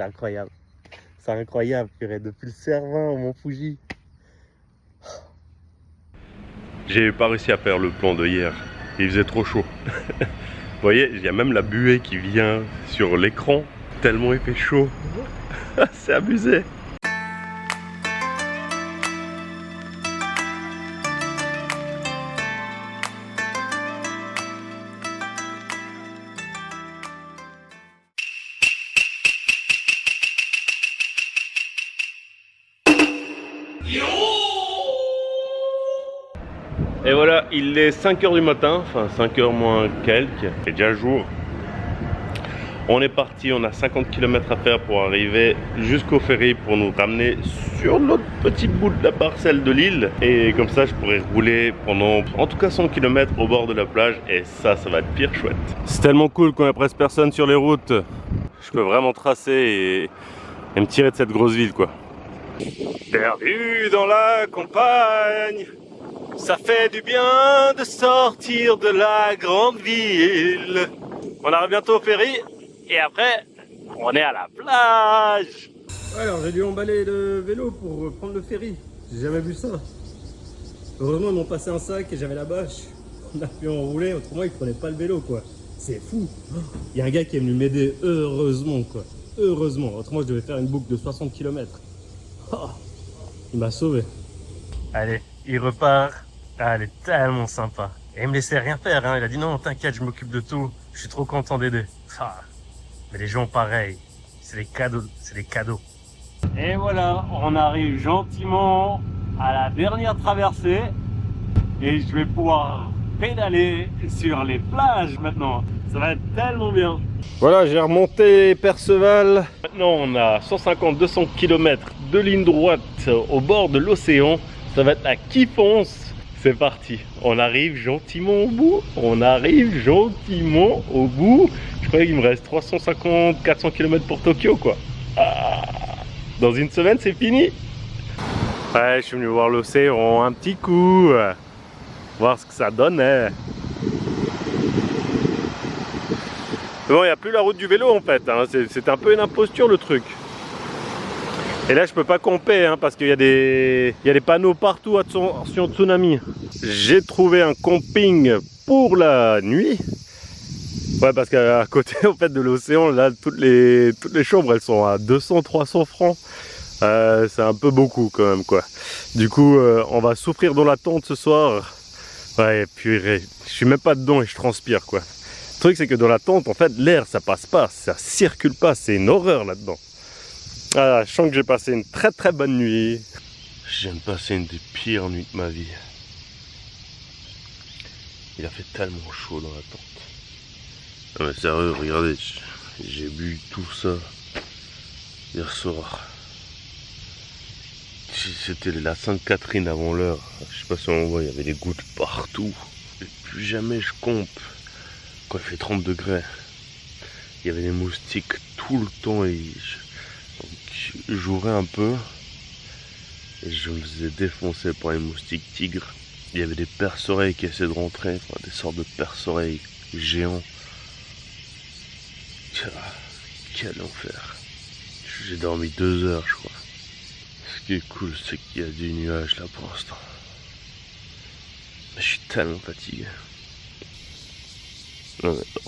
c'est incroyable. C'est incroyable, purée, depuis le Cervin au Mont Fuji. J'ai pas réussi à faire le plan de hier. Il faisait trop chaud. Vous voyez, il y a même la buée qui vient sur l'écran. Tellement il fait chaud. C'est abusé. Et voilà, il est 5 h du matin, enfin 5 h moins quelques, il est déjà jour. On est parti, on a 50 km à faire pour arriver jusqu'au ferry pour nous ramener sur notre petit bout de la parcelle de l'île. Et comme ça, je pourrais rouler pendant en tout cas 100 km au bord de la plage et ça va être pire chouette. C'est tellement cool qu'on a presque personne sur les routes. Je peux vraiment tracer et me tirer de cette grosse ville quoi. Perdu dans la campagne. Ça fait du bien de sortir de la grande ville. On arrive bientôt au ferry et après, on est à la plage. Ouais, alors j'ai dû emballer le vélo pour prendre le ferry. J'ai jamais vu ça. Heureusement, ils m'ont passé un sac et j'avais la bâche. On a pu enrouler, autrement, ils prenaient pas le vélo, quoi. C'est fou. Il y a un gars qui est venu m'aider, heureusement, quoi. Heureusement. Autrement, je devais faire une boucle de 60 km. Oh, il m'a sauvé. Allez, il repart. Ah, elle est tellement sympa. Et il me laissait rien faire, hein. Il a dit non, t'inquiète, je m'occupe de tout. Je suis trop content d'aider. Ah, mais les gens pareils, c'est des cadeaux, c'est des cadeaux. Et voilà, on arrive gentiment à la dernière traversée. Et je vais pouvoir pédaler sur les plages maintenant. Ça va être tellement bien. Voilà, j'ai remonté Perceval. Maintenant, on a 150-200 km de ligne droite au bord de l'océan. Ça va être la Kifonce. C'est parti, on arrive gentiment au bout, on arrive gentiment au bout. Je crois qu'il me reste 350-400 km pour Tokyo quoi. Ah, dans une semaine c'est fini. Ouais, je suis venu voir l'océan un petit coup, voir ce que ça donnait. Bon, il n'y a plus la route du vélo en fait, hein. C'est un peu une imposture le truc. Et là je peux pas camper hein, parce qu'il y a des panneaux partout, attention tsunami. J'ai trouvé un camping pour la nuit. Ouais, parce qu'à côté en fait de l'océan, là toutes les chambres elles sont à 200-300 francs. C'est un peu beaucoup quand même quoi. Du coup on va souffrir dans la tente ce soir. Ouais, et puis je suis même pas dedans et je transpire quoi. Le truc c'est que dans la tente en fait l'air ça passe pas, ça circule pas, c'est une horreur là-dedans. Ah, je sens que j'ai passé une très très bonne nuit. Je viens de passer une des pires nuits de ma vie. Il a fait tellement chaud dans la tente. Non mais sérieux, regardez, j'ai bu tout ça hier soir. C'était la Sainte-Catherine avant l'heure. Je sais pas si on voit, il y avait des gouttes partout. Et plus jamais je campe quand il fait 30 degrés. Il y avait des moustiques tout le temps et j'ouvrais un peu et je me faisais défoncer par les moustiques tigres. Il y avait des perce-oreilles qui essaient de rentrer, enfin, des sortes de perce-oreilles géants. Quel enfer. J'ai dormi 2 heures je crois. Ce qui est cool c'est qu'il y a du nuage là pour l'instant. Mais je suis tellement fatigué.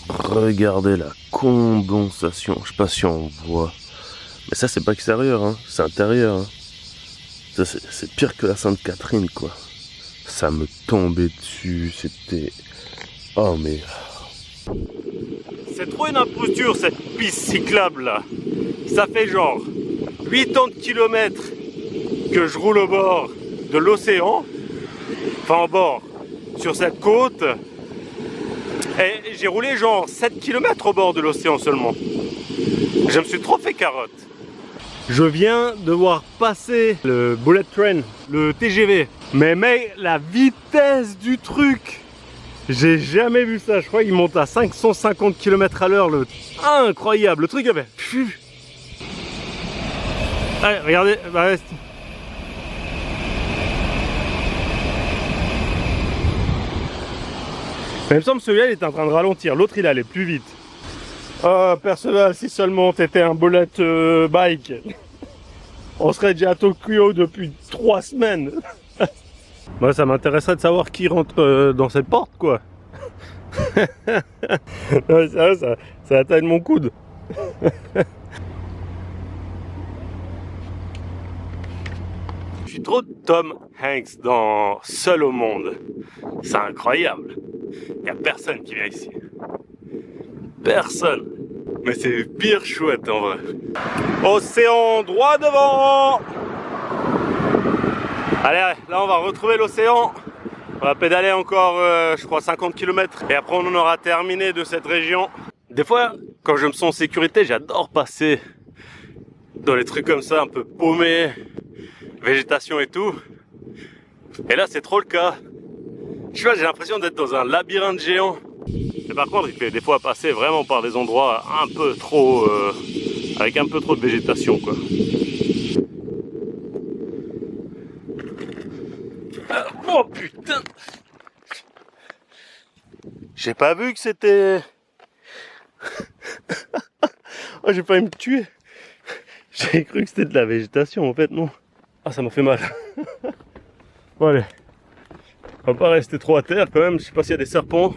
Regardez la condensation, je sais pas si on voit. Mais ça c'est pas extérieur, hein. C'est intérieur. Hein. Ça c'est pire que la Sainte-Catherine quoi. Ça me tombait dessus, c'était... Oh mais... C'est trop une imposture cette piste cyclable là. Ça fait genre 80 km que je roule au bord de l'océan. Enfin au bord, sur cette côte. Et j'ai roulé genre 7 km au bord de l'océan seulement. Je me suis trop fait carotte. Je viens de voir passer le bullet train, le TGV. Mais mec, la vitesse du truc, j'ai jamais vu ça. Je crois qu'il monte à 550 km à l'heure. Incroyable, le truc avait... Allez, regardez, bah, reste. Mais il me semble que celui-là il est en train de ralentir, l'autre il allait plus vite. Oh, Perceval, si seulement t'étais un bullet bike, on serait déjà à Tokyo depuis 3 semaines. Moi, ça m'intéresserait de savoir qui rentre dans cette porte, quoi. Non, ça a la taille de mon coude. Je suis trop Tom Hanks dans Seul au monde. C'est incroyable. Il n'y a personne qui vient ici. Personne. Mais c'est pire chouette en vrai. Océan droit devant. Allez, là on va retrouver l'océan. On va pédaler encore, je crois, 50 km. Et après on en aura terminé de cette région. Des fois, quand je me sens en sécurité, j'adore passer dans les trucs comme ça, un peu paumés, végétation et tout. Et là c'est trop le cas. Je sais pas, j'ai l'impression d'être dans un labyrinthe géant. Et par contre, il fait des fois passer vraiment par des endroits un peu trop... avec un peu trop de végétation, quoi. Oh putain! J'ai pas vu que c'était... Oh, j'ai failli me tuer. J'ai cru que c'était de la végétation, en fait, non. Ah, ça m'a fait mal. Bon, allez. On va pas rester trop à terre, quand même. Je sais pas s'il y a des serpents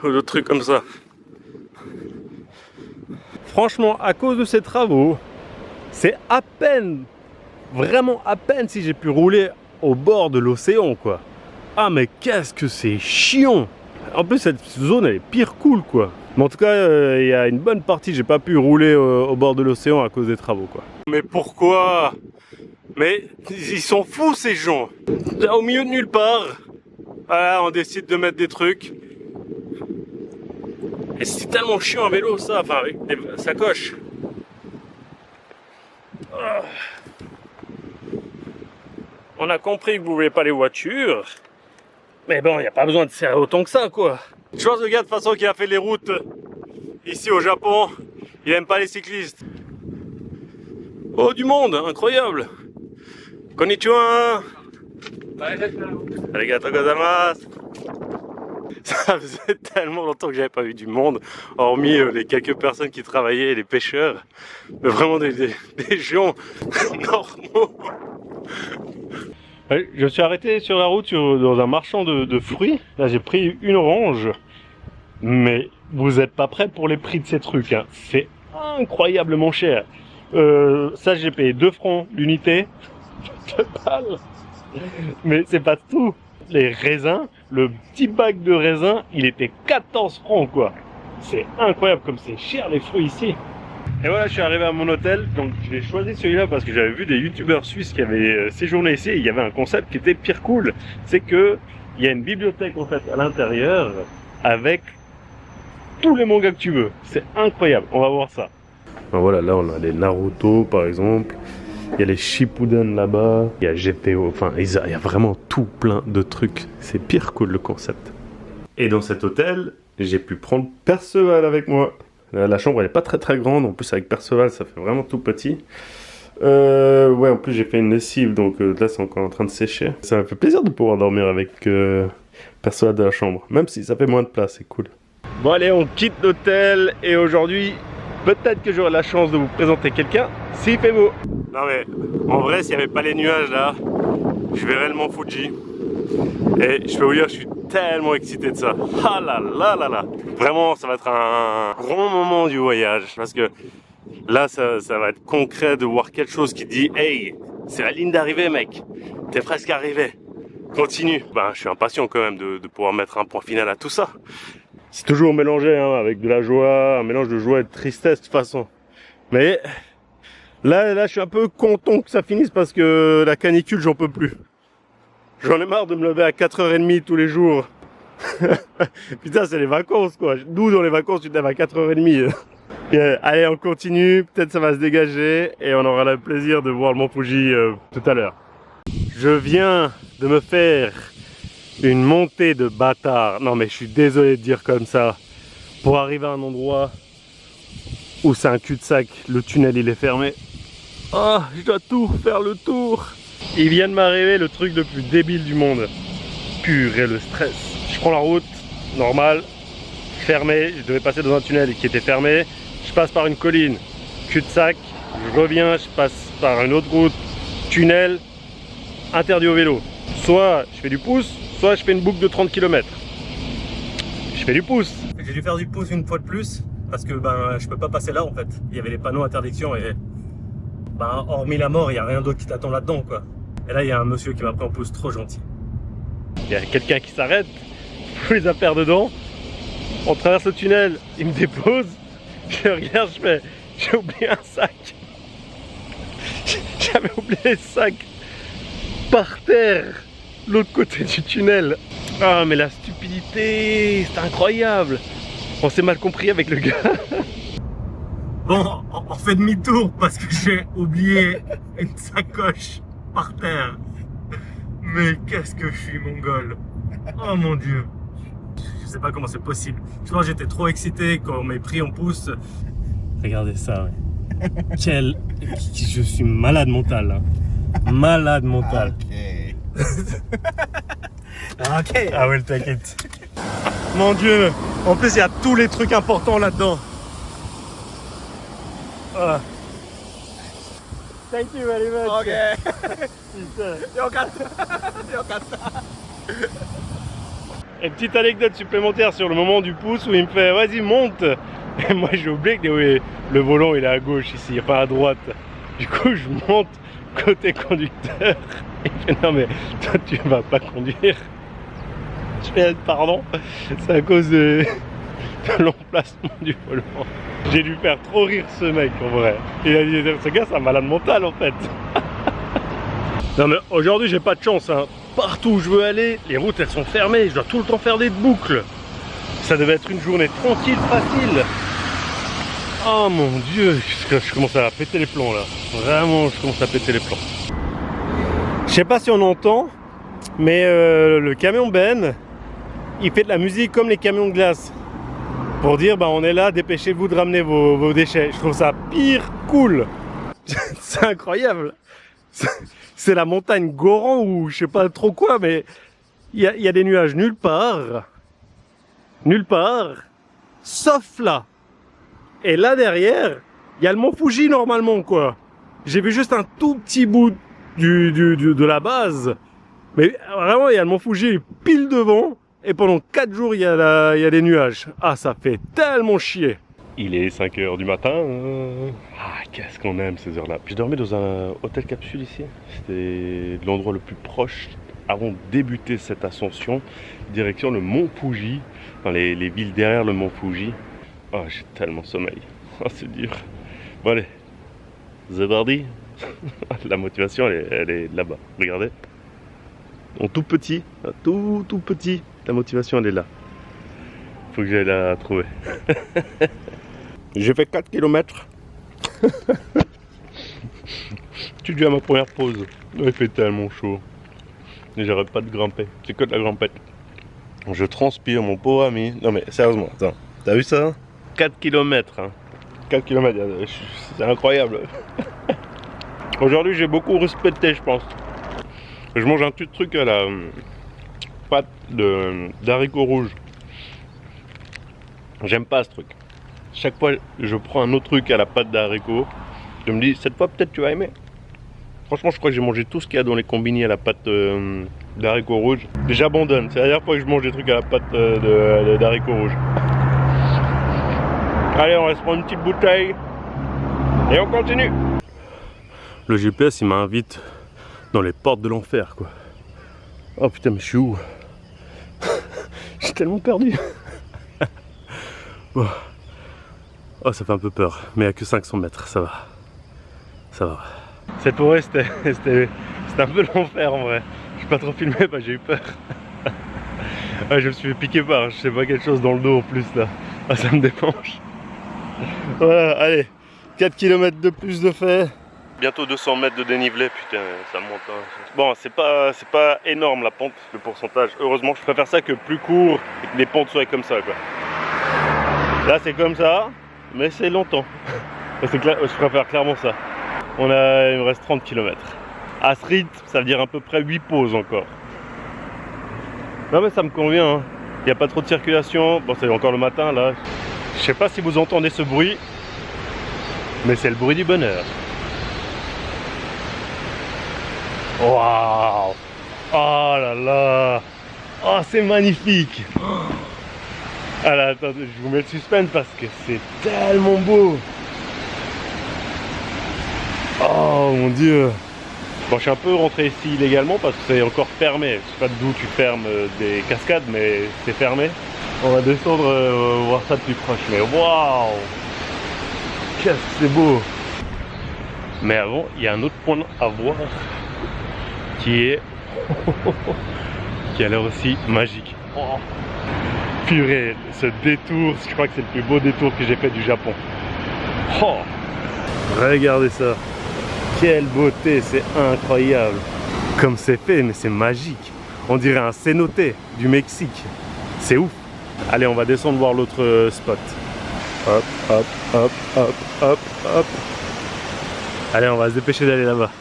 ou d'autres trucs comme ça. Franchement, à cause de ces travaux, c'est à peine, vraiment à peine si j'ai pu rouler au bord de l'océan, quoi. Ah mais qu'est-ce que c'est chiant! En plus cette zone elle est pire cool, quoi. Mais en tout cas, il y a une bonne partie, j'ai pas pu rouler au bord de l'océan à cause des travaux, quoi. Mais pourquoi? Mais ils sont fous ces gens! Là au milieu de nulle part, voilà, on décide de mettre des trucs. Et c'est tellement chiant à vélo ça, enfin avec des sacoches. On a compris que vous voulez pas les voitures. Mais bon, il n'y a pas besoin de serrer autant que ça, quoi. Je pense que le gars de toute façon qui a fait les routes ici au Japon, il aime pas les cyclistes. Oh, du monde, incroyable. Konnichiwa. Arigatou gozaimasu. Ça faisait tellement longtemps que j'avais pas vu du monde, hormis les quelques personnes qui travaillaient, les pêcheurs, mais vraiment des gens normaux. Je me suis arrêté sur la route dans un marchand de fruits. Là j'ai pris une orange, mais vous n'êtes pas prêts pour les prix de ces trucs, hein. C'est incroyablement cher. Ça j'ai payé 2 francs l'unité, 2 balles. Mais c'est pas tout. Les raisins, le petit bac de raisins, il était 14 francs, quoi. C'est incroyable comme c'est cher les fruits ici. Et voilà, je suis arrivé à mon hôtel, donc j'ai choisi celui-là parce que j'avais vu des youtubeurs suisses qui avaient séjourné ici et il y avait un concept qui était pire cool. C'est que il y a une bibliothèque en fait à l'intérieur avec tous les mangas que tu veux. C'est incroyable, on va voir ça. Ben voilà, là on a les Naruto par exemple. Il y a les Shippuden là-bas, il y a GTO, enfin il y a vraiment tout plein de trucs. C'est pire cool le concept. Et dans cet hôtel, j'ai pu prendre Perceval avec moi. La chambre elle est pas très grande, en plus avec Perceval ça fait vraiment tout petit. Ouais, en plus j'ai fait une lessive, donc là c'est encore en train de sécher. Ça me fait plaisir de pouvoir dormir avec Perceval de la chambre, même si ça fait moins de place, c'est cool. Bon allez, on quitte l'hôtel et aujourd'hui, peut-être que j'aurai la chance de vous présenter quelqu'un s'il fait beau. Non mais, en vrai, s'il n'y avait pas les nuages là, je verrais le mont Fuji. Et je peux vous dire, je suis tellement excité de ça. Ah là là là là. Vraiment, ça va être un grand moment du voyage. Parce que là, ça va être concret de voir quelque chose qui dit « Hey, c'est la ligne d'arrivée, mec. T'es presque arrivé. Continue. » Ben, je suis impatient quand même de pouvoir mettre un point final à tout ça. C'est toujours mélangé hein, avec de la joie, un mélange de joie et de tristesse de toute façon. Mais là, je suis un peu content que ça finisse parce que la canicule, j'en peux plus. J'en ai marre de me lever à 4h30 tous les jours. Putain, c'est les vacances, quoi. D'où dans les vacances, tu te lèves à 4h30. Allez, on continue. Peut-être ça va se dégager et on aura le plaisir de voir le mont Fuji tout à l'heure. Je viens de me faire une montée de bâtard. Non, mais je suis désolé de dire comme ça. Pour arriver à un endroit où c'est un cul-de-sac, le tunnel il est fermé. Oh, je dois tout faire le tour. Il vient de m'arriver le truc le plus débile du monde. Purée, le stress. Je prends la route, normal. fermé, je devais passer dans un tunnel qui était fermé, je passe par une colline, cul-de-sac, je reviens, je passe par une autre route, tunnel, interdit au vélo. Soit je fais du pouce, soit je fais une boucle de 30 km. Je fais du pouce. J'ai dû faire du pouce une fois de plus, parce que ben je peux pas passer là en fait. Il y avait les panneaux interdiction et ben hormis la mort, il n'y a rien d'autre qui t'attend là-dedans quoi. Et là il y a un monsieur qui m'a pris en pouce trop gentil. Il y a quelqu'un qui s'arrête, fout les affaires dedans, on traverse le tunnel, il me dépose, je regarde, je fais, j'ai oublié un sac. J'avais oublié le sac par terre, l'autre côté du tunnel. Ah mais la stupidité, c'est incroyable. On s'est mal compris avec le gars. Bon, on fait demi-tour parce que j'ai oublié une sacoche par terre. Mais qu'est-ce que je suis mongol. Oh mon dieu. Je sais pas comment c'est possible. Je pense que j'étais trop excité quand on m'a pris en pouce. Regardez ça, ouais. Quel... Je suis malade mental là. Malade mental. Ok. Ah ouais, t'inquiète. Mon dieu. En plus, il y a tous les trucs importants là-dedans. Ah. Thank you very much. Ok. Et petite anecdote supplémentaire sur le moment du pouce où il me fait vas-y monte. Et moi j'ai oublié que le volant il est à gauche ici, pas à droite. Du coup je monte côté conducteur. Il fait non mais toi tu vas pas conduire. Je fais pardon, c'est à cause de l'emplacement du volant. J'ai dû faire trop rire ce mec en vrai. Il a dit ce gars c'est un malade mental en fait. Non mais aujourd'hui j'ai pas de chance hein. Partout où je veux aller, les routes elles sont fermées, je dois tout le temps faire des boucles. Ça devait être une journée tranquille, facile. Oh mon dieu, je commence à péter les plombs là. Vraiment, je commence à péter les plombs. Je sais pas si on entend, mais le camion Ben, il fait de la musique comme les camions de glace. Pour dire, bah on est là, dépêchez-vous de ramener vos déchets. Je trouve ça pire cool. C'est incroyable. C'est la montagne Goran ou je sais pas trop quoi, mais il y a des nuages nulle part. Nulle part. Sauf là. Et là derrière, il y a le mont Fuji normalement quoi. J'ai vu juste un tout petit bout de la base. Mais vraiment, il y a le mont Fuji pile devant. Et pendant 4 jours, il y a des nuages. Ah, ça fait tellement chier. Il est 5 h du matin. Ah, qu'est-ce qu'on aime ces heures-là. J'ai dormi dans un hôtel capsule ici. C'était l'endroit le plus proche avant de débuter cette ascension. Direction le mont Fuji. Enfin, les villes derrière le mont Fuji. Oh, j'ai tellement sommeil. Oh, c'est dur. Bon, allez. The Bardi. La motivation, elle est là-bas. Regardez. En tout petit. Tout petit. La motivation, elle est là. Faut que j'aille la trouver. J'ai fait 4 km. Tu dis à ma première pause. Il fait tellement chaud. Et j'arrête pas de grimper. C'est que de la grimpette. Je transpire, mon pauvre ami. Non mais sérieusement, attends. T'as vu ça? 4 km. Hein. 4 km, c'est incroyable. Aujourd'hui, j'ai beaucoup respecté, je pense. Je mange un petit truc à la pâte d'haricots rouges. J'aime pas ce truc. Chaque fois, je prends un autre truc à la pâte d'haricots. Je me dis, cette fois, peut-être tu vas aimer. Franchement, je crois que j'ai mangé tout ce qu'il y a dans les combini à la pâte d'haricots rouges. J'abandonne. C'est la dernière fois que je mange des trucs à la pâte d'haricots rouges. Allez, on va se prendre une petite bouteille. Et on continue. Le GPS, il m'invite dans les portes de l'enfer, quoi. Oh putain, mais je suis où? Je suis tellement perdu. Oh. Oh, ça fait un peu peur, mais il n'y a que 500 mètres, ça va. Ça va. Cette forêt, c'était un peu l'enfer en vrai. Je n'ai pas trop filmé, bah, j'ai eu peur. Ah, je me suis fait piquer par, je sais pas, quelque chose dans le dos en plus là. Ah, ça me démange. Voilà, allez, 4 km de plus de fait. Bientôt 200 mètres de dénivelé, putain, ça monte. Hein. Bon, c'est pas énorme la pente, le pourcentage. Heureusement, je préfère ça que plus court et que les pentes soient comme ça, quoi. Là, c'est comme ça, mais c'est longtemps. Je préfère clairement ça. Il me reste 30 km. À ce rythme, ça veut dire à peu près 8 pauses encore. Non, mais ça me convient. Hein. Il n'y a pas trop de circulation. Bon, c'est encore le matin là. Je sais pas si vous entendez ce bruit, mais c'est le bruit du bonheur. Waouh! Oh là là! Oh, c'est magnifique! Ah là, attendez, je vous mets le suspense parce que c'est tellement beau! Oh mon Dieu! Bon, je suis un peu rentré ici illégalement parce que c'est encore fermé. Je sais pas d'où tu fermes des cascades, mais c'est fermé. On va descendre voir ça de plus proche. Mais waouh! Qu'est-ce que c'est beau! Mais avant, il y a un autre point à voir qui a l'air aussi magique. Oh. Purée, ce détour, je crois que c'est le plus beau détour que j'ai fait du Japon. Oh. Regardez ça. Quelle beauté, c'est incroyable. Comme c'est fait, mais c'est magique. On dirait un cénote du Mexique. C'est ouf. Allez, on va descendre voir l'autre spot. Hop, hop, hop, hop, hop, hop. Allez, on va se dépêcher d'aller là-bas.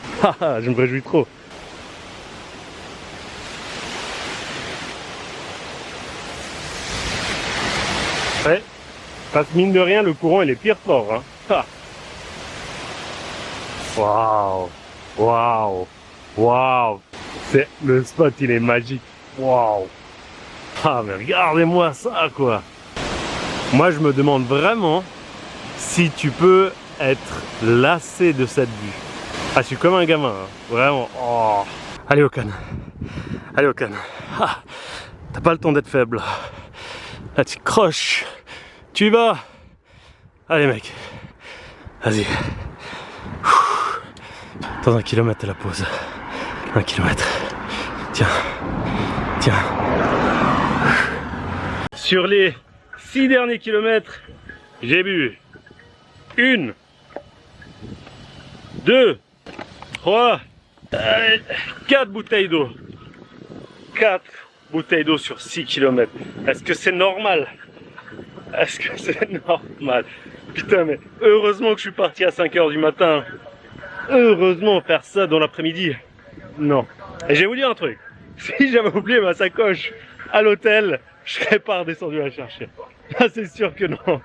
Je me réjouis trop. Ouais, parce que mine de rien, le courant il est pire fort. Hein. Waouh, waouh, waouh. C'est le spot, il est magique. Waouh. Ah mais regardez-moi ça quoi. Moi je me demande vraiment si tu peux être lassé de cette vue. Ah, je suis comme un gamin, hein. Vraiment. Oh. Allez au canne. Allez au canne. Ah, t'as pas le temps d'être faible. Là tu croches. Tu y vas. Allez mec. Vas-y. Dans 1 kilomètre la pause. 1 kilomètre. Tiens. Tiens. Sur les 6 derniers kilomètres, j'ai bu 1, 2, 3, 4 bouteilles d'eau. 4 bouteilles d'eau sur 6 km. Est-ce que c'est normal? Est-ce que c'est normal? Putain, mais heureusement que je suis parti à 5 h du matin. Heureusement, faire ça dans l'après-midi. Non. Et je vais vous dire un truc. Si j'avais oublié ma sacoche à l'hôtel, je serais pas redescendu la chercher. Ah, c'est sûr que non.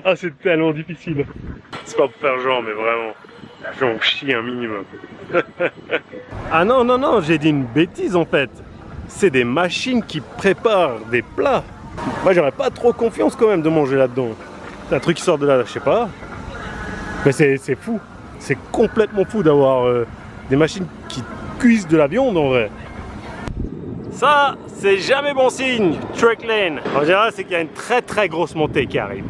Ah, c'est tellement difficile. C'est pas pour faire genre, mais vraiment. J'en chie un minimum. Ah non, non, non, j'ai dit une bêtise en fait. C'est des machines qui préparent des plats. Moi, j'aurais pas trop confiance quand même de manger là-dedans. C'est un truc qui sort de là, je sais pas. Mais c'est fou. C'est complètement fou d'avoir des machines qui cuisent de la viande en vrai. Ça, c'est jamais bon signe, Trek Lane. En général, c'est qu'il y a une très grosse montée qui arrive.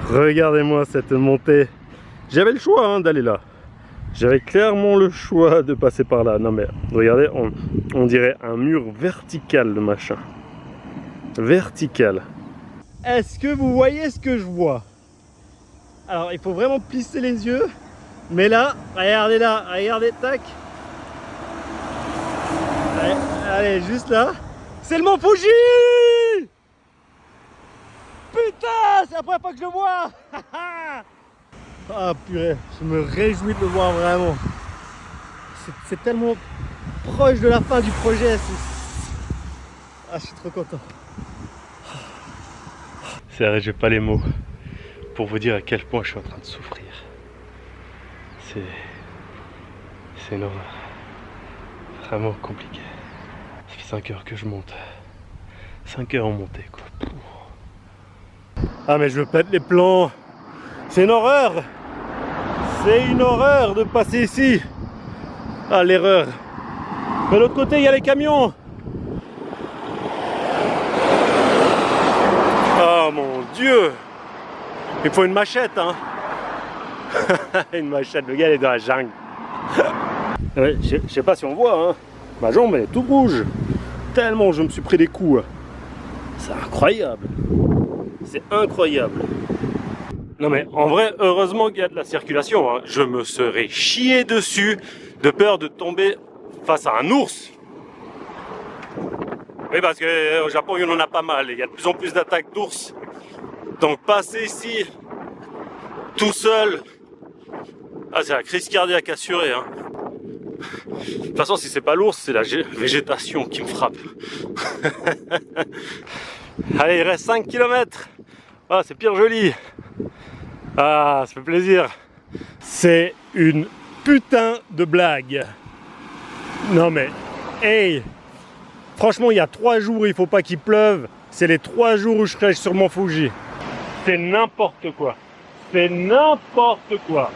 Regardez-moi cette montée. J'avais le choix hein, d'aller là. J'avais clairement le choix de passer par là. Non mais, regardez, on dirait un mur vertical, le machin. Vertical. Est-ce que vous voyez ce que je vois? Alors, il faut vraiment plisser les yeux. Mais là, regardez, tac. Allez, juste là. C'est le mont Fuji! Putain, c'est la première fois que je le vois! Ah purée, je me réjouis de le voir vraiment. C'est tellement proche de la fin du projet. Ah, je suis trop content. C'est vrai, j'ai pas les mots pour vous dire à quel point je suis en train de souffrir. C'est une horreur. Vraiment compliqué. Ça fait 5 heures que je monte. 5 heures en montée quoi. Ah mais je me pète les plombs. C'est une horreur. C'est une horreur de passer ici. Ah l'erreur. De l'autre côté il y a les camions. Oh mon Dieu. Il faut une machette hein. Une machette, le gars il est dans la jungle. Ouais, je sais pas si on voit hein. Ma jambe elle est toute rouge. Tellement je me suis pris des coups. C'est incroyable. C'est incroyable. Non mais en vrai, heureusement qu'il y a de la circulation. Hein. Je me serais chié dessus de peur de tomber face à un ours. Oui parce qu'au Japon il y en a pas mal. Il y a de plus en plus d'attaques d'ours. Donc passer ici tout seul, ah, c'est la crise cardiaque assurée. Hein. De toute façon, si c'est pas l'ours, c'est la végétation qui me frappe. Allez, il reste 5 km. Ah, c'est pire joli. Ah, ça fait plaisir. C'est une putain de blague. Non mais, hey, franchement, il y a 3 jours, il faut pas qu'il pleuve. C'est les 3 jours où je serai sur mon Fuji. C'est n'importe quoi. C'est n'importe quoi.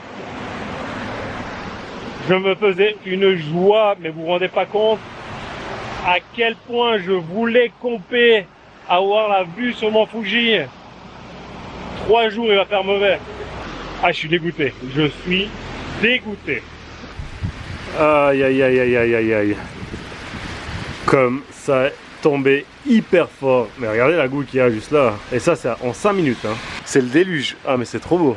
Je me faisais une joie, mais vous vous rendez pas compte à quel point je voulais camper, avoir la vue sur mon Fuji. 3 jours, il va faire mauvais. Ah, je suis dégoûté. Je suis dégoûté. Aïe, aïe, aïe, aïe, aïe, aïe, aïe. Comme ça est tombé hyper fort. Mais regardez la goutte qu'il y a juste là. Et ça, c'est en 5 minutes. Hein. C'est le déluge. Ah, mais c'est trop beau.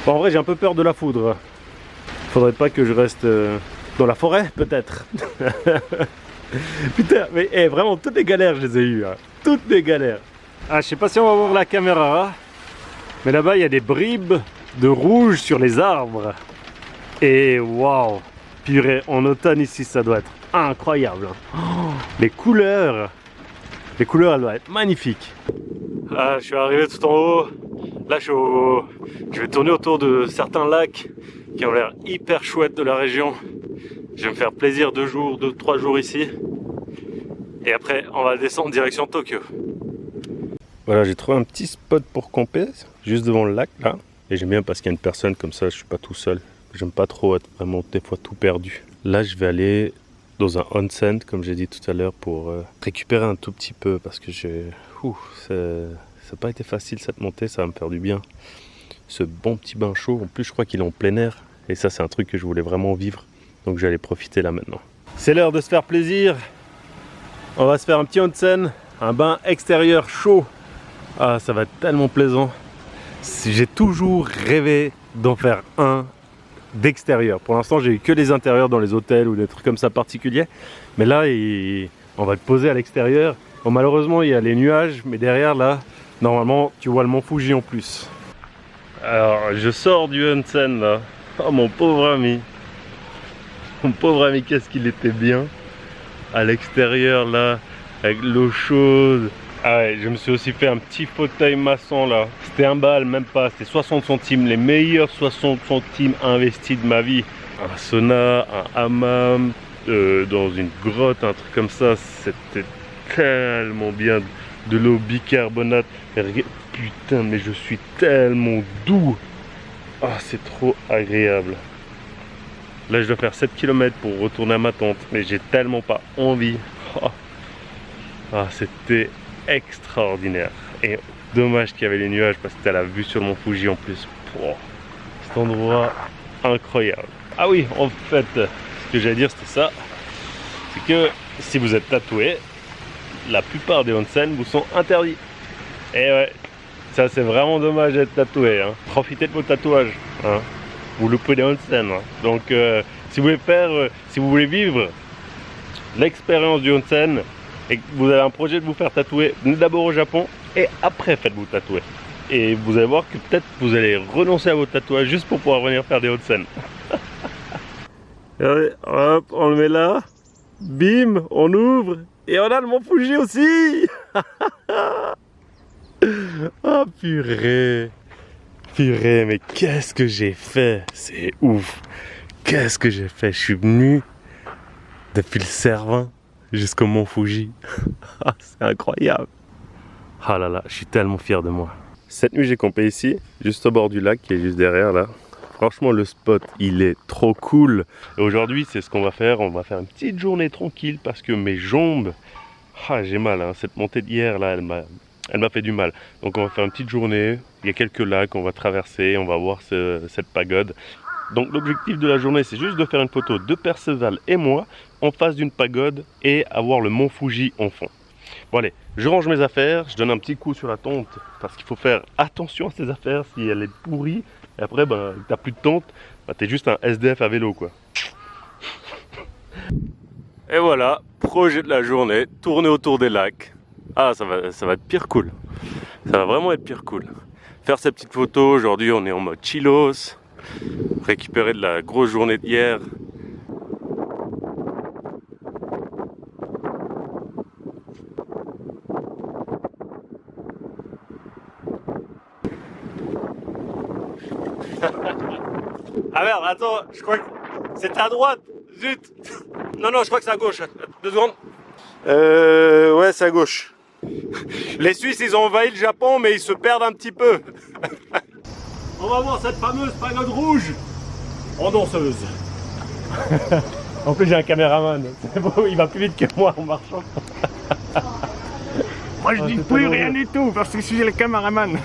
Bon, en vrai, j'ai un peu peur de la foudre. Faudrait pas que je reste dans la forêt, peut-être. Putain, mais hey, vraiment, toutes les galères, je les ai eues. Hein. Toutes les galères. Ah, je sais pas si on va voir la caméra. Mais là-bas, il y a des bribes de rouge sur les arbres. Et waouh, purée, en automne ici, ça doit être incroyable. Oh, les couleurs, elles doivent être magnifiques. Ah, je suis arrivé tout en haut. Là, je vais tourner autour de certains lacs qui ont l'air hyper chouettes de la région. Je vais me faire plaisir 2-3 jours ici. Et après, on va descendre direction Tokyo. Voilà, j'ai trouvé un petit spot pour camper, juste devant le lac là. Et j'aime bien parce qu'il y a une personne comme ça, je suis pas tout seul. J'aime pas trop être vraiment des fois tout perdu. Là, je vais aller dans un onsen, comme j'ai dit tout à l'heure, pour récupérer un tout petit peu parce que ça n'a pas été facile cette montée, ça va me faire du bien. Ce bon petit bain chaud, en plus je crois qu'il est en plein air. Et ça, c'est un truc que je voulais vraiment vivre. Donc j'allais profiter là maintenant. C'est l'heure de se faire plaisir. On va se faire un petit onsen, un bain extérieur chaud. Ah, ça va être tellement plaisant. J'ai toujours rêvé d'en faire un d'extérieur. Pour l'instant, j'ai eu que les intérieurs dans les hôtels ou des trucs comme ça particuliers. Mais là, on va le poser à l'extérieur. Bon, malheureusement, il y a les nuages, mais derrière, là, normalement, tu vois le mont Fuji en plus. Alors, je sors du onsen, là. Oh, mon pauvre ami. Mon pauvre ami, qu'est-ce qu'il était bien. À l'extérieur, là, avec l'eau chaude. Ah ouais, je me suis aussi fait un petit fauteuil maçon là. C'était 1 balle, même pas, c'était 60 centimes. Les meilleurs 60 centimes investis de ma vie. Un sauna, un hammam, dans une grotte, un truc comme ça. C'était tellement bien. De l'eau bicarbonate. Putain, mais je suis tellement doux. Ah, c'est trop agréable. Là, je dois faire 7 km pour retourner à ma tente. Mais j'ai tellement pas envie. Oh. Ah, c'était extraordinaire. Et dommage qu'il y avait les nuages parce que tu as la vue sur mon Fuji en plus. Oh, cet endroit incroyable. Ah oui, en fait, ce que j'allais dire c'était ça. C'est que si vous êtes tatoué, la plupart des onsen vous sont interdits. Et ouais, ça c'est vraiment dommage d'être tatoué. Hein. Profitez de vos tatouages. Hein. Vous loupez des onsen. Hein. Donc si vous voulez vivre l'expérience du onsen, et que vous avez un projet de vous faire tatouer, venez d'abord au Japon et après faites-vous tatouer. Et vous allez voir que peut-être vous allez renoncer à vos tatouages juste pour pouvoir venir faire des onsen. Hop, on le met là, bim, on ouvre et on a le mont Fuji aussi. Oh purée, purée, mais qu'est-ce que j'ai fait, c'est ouf. Qu'est-ce que j'ai fait, je suis venu depuis le Cervin jusqu'au mont Fuji. C'est incroyable. Ah là là, je suis tellement fier de moi. Cette nuit, j'ai campé ici, juste au bord du lac qui est juste derrière là. Franchement, le spot, il est trop cool. Et aujourd'hui, c'est ce qu'on va faire. On va faire une petite journée tranquille parce que mes jambes, j'ai mal. Hein. Cette montée d'hier là, elle m'a fait du mal. Donc, on va faire une petite journée. Il y a quelques lacs, on va traverser, on va voir cette pagode. Donc l'objectif de la journée, c'est juste de faire une photo de Perceval et moi en face d'une pagode et avoir le mont Fuji en fond. Bon allez, je range mes affaires, je donne un petit coup sur la tente parce qu'il faut faire attention à ces affaires si elle est pourrie. Et après, t'as plus de tente, t'es juste un SDF à vélo quoi. Et voilà, projet de la journée, tourner autour des lacs. Ah, ça va être pire cool. Ça va vraiment être pire cool. Faire ces petites photos, aujourd'hui on est en mode chillos. Récupérer de la grosse journée d'hier. Ah merde, attends, je crois que c'était à droite. Zut. Non, je crois que c'est à gauche. 2 secondes. Ouais, c'est à gauche. Les Suisses, ils ont envahi le Japon, mais ils se perdent un petit peu. On va voir cette fameuse pagode rouge en danseuse. En plus, j'ai un caméraman. C'est beau, il va plus vite que moi en marchant. Moi je dis plus rien du tout parce que je suis le caméraman.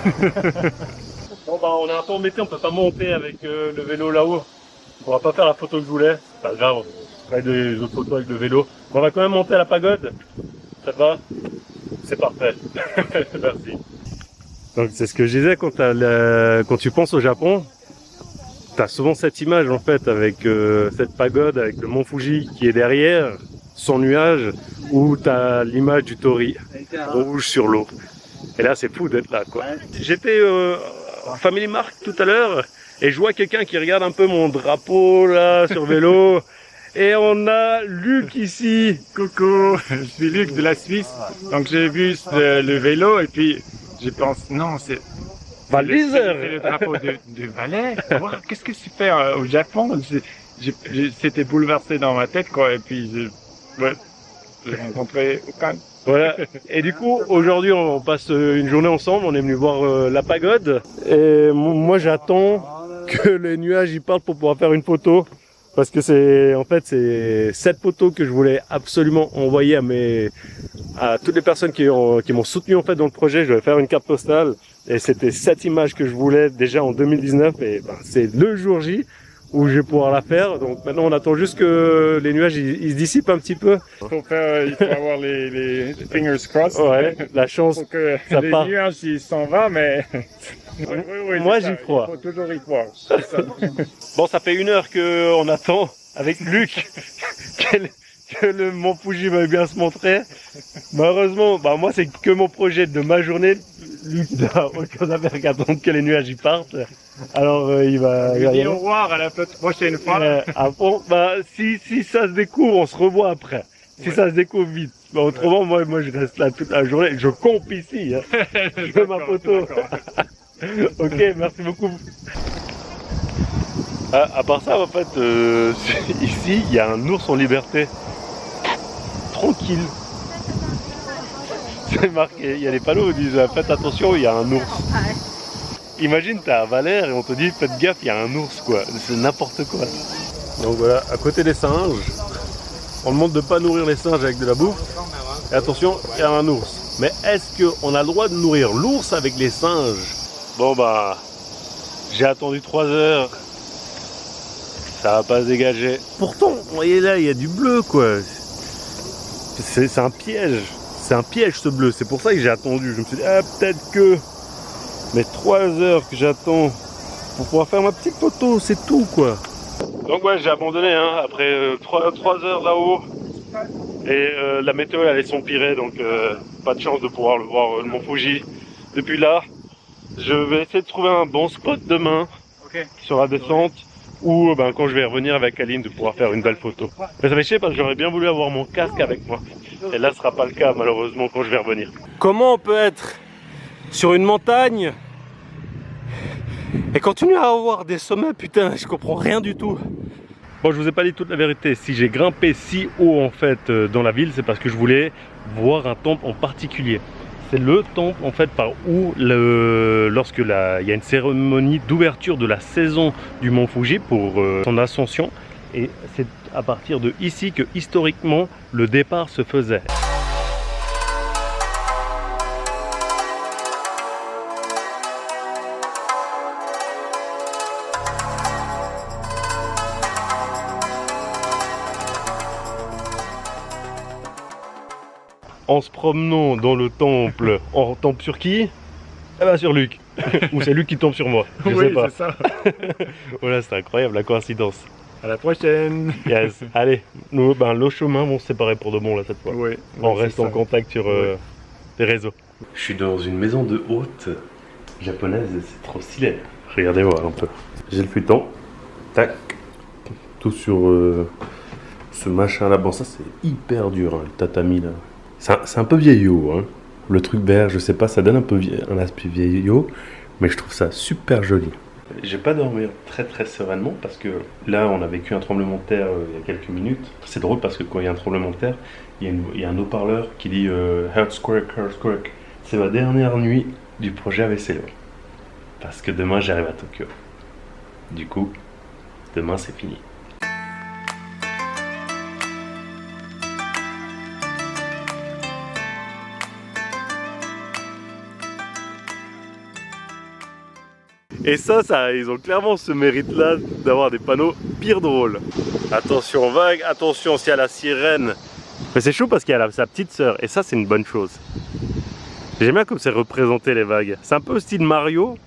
Bon bah on est un peu embêté, on peut pas monter avec le vélo là-haut. On pourra pas faire la photo que je voulais. C'est pas grave, on fera des autres photos avec le vélo. On va quand même monter à la pagode. Ça te va? C'est parfait. Merci. Donc c'est ce que je disais quand tu penses au Japon. T'as souvent cette image en fait avec cette pagode, avec le mont Fuji qui est derrière, sans nuage, où t'as l'image du Torii rouge sur l'eau. Et là c'est fou d'être là quoi. J'étais en Family Mart tout à l'heure et je vois quelqu'un qui regarde un peu mon drapeau là sur vélo. Et on a Luc ici. Coucou, je suis Luc de la Suisse. Donc j'ai vu le vélo et puis je pense non c'est Valaiser. C'est le drapeau de Valais. Wow, qu'est-ce que tu fais au Japon? C'était bouleversé dans ma tête quoi. Et puis j'ai rencontré Okan. Voilà. Et du coup, aujourd'hui, on passe une journée ensemble. On est venu voir la pagode. Et moi, j'attends que les nuages y partent pour pouvoir faire une photo. Parce que c'est cette photo que je voulais absolument envoyer à toutes les personnes qui m'ont soutenu en fait dans le projet. Je vais faire une carte postale. Et c'était cette image que je voulais déjà en 2019. Et c'est le jour J où je vais pouvoir la faire. Donc maintenant on attend juste que les nuages ils se dissipent un petit peu. Il faut avoir les fingers crossed. Ouais, la chance Pour que ça les part. nuages ils s'en va, mais oui, Moi c'est ça. j'y crois. Il faut toujours y croire. C'est ça. Bon, ça fait 1 heure qu'on attend avec Luc que le Mont Fuji va bien se montrer. Malheureusement, moi c'est que mon projet de ma journée. Luc n'a autre chose à faire qu'attendre que les nuages y partent. Alors il va y Je dis aller. au revoir à la prochaine fois. Si ça se découvre, on se revoit après. Si ça se découvre vite. Autrement, moi je reste là toute la journée. Je campe ici. Hein. Je fais ma photo. Ok, merci beaucoup. À part ça, en fait, ici, il y a un ours en liberté. Tranquille. C'est marqué, il y a des panneaux qui disent faites attention, il y a un ours. Imagine, t'es à Valère et on te dit faites gaffe, il y a un ours quoi. C'est n'importe quoi. Donc voilà, à côté des singes, on demande de ne pas nourrir les singes avec de la bouffe. Et attention, il y a un ours. Mais est-ce qu'on a le droit de nourrir l'ours avec les singes? Bon bah, j'ai attendu 3 heures. Ça va pas se dégager. Pourtant, vous voyez là, il y a du bleu quoi. C'est un piège. C'est un piège ce bleu. C'est pour ça que j'ai attendu. Je me suis dit, peut-être que. Mais 3 heures que j'attends pour pouvoir faire ma petite photo, c'est tout quoi. Donc ouais, j'ai abandonné hein, après 3 heures là-haut. Et la météo elle allait s'empirer, donc pas de chance de pouvoir le voir le Mont Fuji. Depuis là, je vais essayer de trouver un bon spot demain sur la descente. Ou quand je vais revenir avec Aline de pouvoir faire une belle photo. Mais ça fait chier parce que j'aurais bien voulu avoir mon casque avec moi. Et là ce sera pas le cas malheureusement quand je vais revenir. Comment on peut être sur une montagne et continuer à avoir des sommets? Putain, je comprends rien du tout. Bon, je vous ai pas dit toute la vérité. Si j'ai grimpé si haut en fait dans la ville, c'est parce que je voulais voir un temple en particulier. C'est le temple en fait par où lorsque il y a une cérémonie d'ouverture de la saison du Mont Fuji pour son ascension. Et c'est à partir de ici que historiquement le départ se faisait. En se promenant dans le temple, on tombe sur qui? Eh ben sur Luc. Ou c'est Luc qui tombe sur moi. Je sais pas. C'est ça. Voilà, c'est incroyable la coïncidence. À la prochaine. Yes. Allez, nous, nos chemins vont se séparer pour de bon là cette fois. Oui. On reste en contact sur les réseaux. Je suis dans une maison de hôte japonaise et c'est trop stylé. Regardez voir un peu. J'ai le futon. Tac. Tout sur ce machin là. Bon, ça c'est hyper dur, hein, le tatami là. C'est un peu vieillot, hein. Le truc vert, je sais pas, ça donne un peu un aspect vieillot, mais je trouve ça super joli. J'ai pas dormi très sereinement parce que là on a vécu un tremblement de terre il y a quelques minutes. C'est drôle parce que quand il y a un tremblement de terre, il y a un haut-parleur qui dit Earthquake, Earthquake. C'est ma dernière nuit du projet AVCLO. Parce que demain j'arrive à Tokyo. Du coup, demain c'est fini. Et ça, ils ont clairement ce mérite-là d'avoir des panneaux pire drôles. Attention vague, attention s'il y a la sirène. Mais c'est chaud parce qu'il y a sa petite sœur, et ça c'est une bonne chose. J'aime bien comme c'est représenté les vagues. C'est un peu au style Mario,